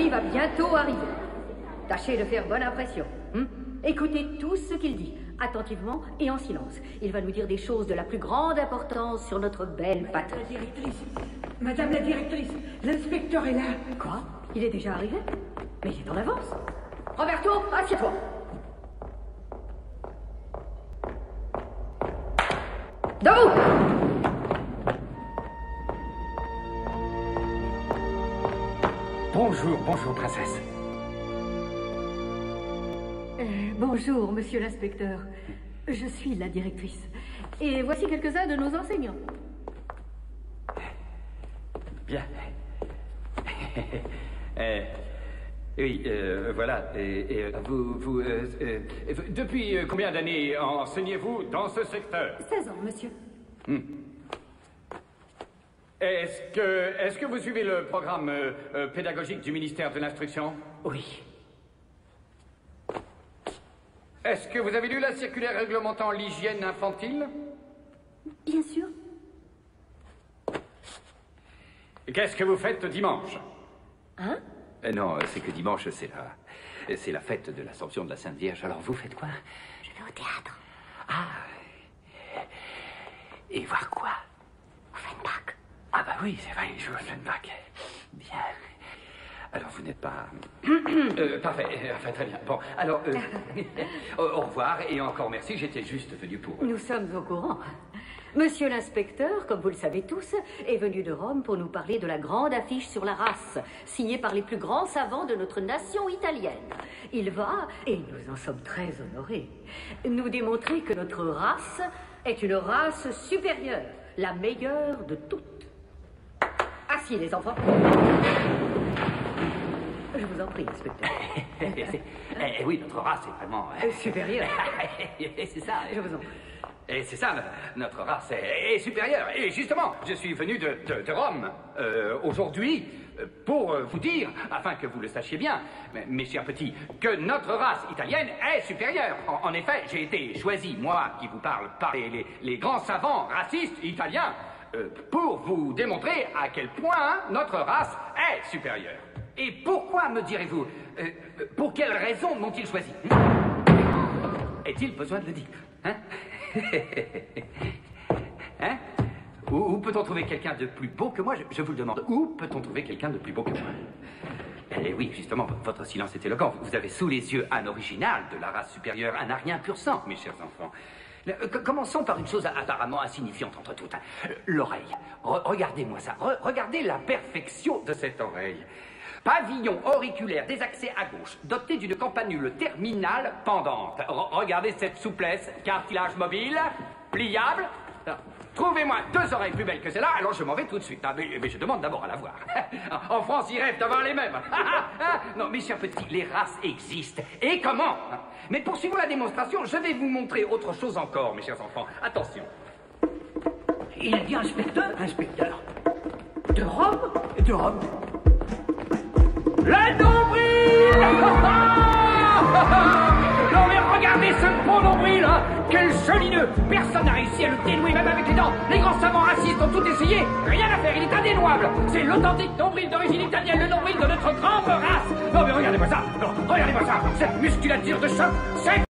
ami va bientôt arriver. Tâchez de faire bonne impression. Écoutez tout ce qu'il dit, attentivement et en silence. Il va nous dire des choses de la plus grande importance sur notre belle patrie. La directrice, Madame la directrice, l'inspecteur est là. Quoi? Il est déjà arrivé? Mais il est en avance. Roberto, assieds-toi. Debout! Bonjour, princesse. Bonjour, monsieur l'inspecteur. Je suis la directrice. Et voici quelques-uns de nos enseignants. Bien. Oui, voilà. Depuis combien d'années enseignez-vous dans ce secteur? 16 ans, monsieur. Est-ce que vous suivez le programme pédagogique du ministère de l'Instruction? Oui. Est-ce que vous avez lu la circulaire réglementant l'hygiène infantile? Bien sûr. Qu'est-ce que vous faites dimanche? Hein? Non, c'est que dimanche, c'est la fête de l'Assomption de la Sainte Vierge. Alors vous faites quoi? Je vais au théâtre. Ah. Et voir quoi? Offenbach. Ah bah oui, c'est vrai, il joue Offenbach. Bien. Alors vous n'êtes pas... parfait, enfin très bien. Bon, alors, au revoir et encore merci, j'étais juste venu pour... Nous sommes au courant. Monsieur l'inspecteur, comme vous le savez tous, est venu de Rome pour nous parler de la grande affiche sur la race, signée par les plus grands savants de notre nation italienne. Il va, et nous en sommes très honorés, nous démontrer que notre race est une race supérieure, la meilleure de toutes. Assis, les enfants. Je vous en prie, inspecteur. Oui, notre race est vraiment... supérieure. C'est ça. Je vous en prie. Et c'est ça, notre race est supérieure. Et justement, je suis venu de Rome aujourd'hui pour vous dire, afin que vous le sachiez bien, mes chers petits, que notre race italienne est supérieure. En effet, j'ai été choisi, moi qui vous parle, par les grands savants racistes italiens, pour vous démontrer à quel point notre race est supérieure. Et pourquoi, me direz-vous, pour quelle raison m'ont-ils choisi? Est-il besoin de le dire? Hein? Où peut-on trouver quelqu'un de plus beau que moi? Je vous le demande. Où peut-on trouver quelqu'un de plus beau que moi? Eh oui, justement, votre silence est éloquent. Vous avez sous les yeux un original de la race supérieure, un arien pur sang, mes chers enfants. Commençons par une chose apparemment insignifiante entre toutes. L'oreille. Regardez-moi ça. Regardez la perfection de cette oreille. Pavillon auriculaire désaxé à gauche, doté d'une campanule terminale pendante. Regardez cette souplesse, cartilage mobile, pliable. Trouvez-moi 2 oreilles plus belles que celle-là, alors je m'en vais tout de suite. Ah, mais je demande d'abord à la voir. En France, ils rêvent d'avoir les mêmes. Non, mes chers petits, les races existent. Et comment? Mais poursuivons la démonstration, je vais vous montrer autre chose encore, mes chers enfants. Attention. Il a dit inspecteur? Inspecteur. De Rome? De Rome. Le nombril! Non mais regardez ce beau nombril, hein! Quel joli nœud! Personne n'a réussi à le dénouer, même avec les dents. Les grands savants racistes ont tout essayé. Rien à faire, il est indénouable. C'est l'authentique nombril d'origine italienne, le nombril de notre grande race. Non mais regardez-moi ça! Non, regardez-moi ça! Cette musculature de choc, c'est...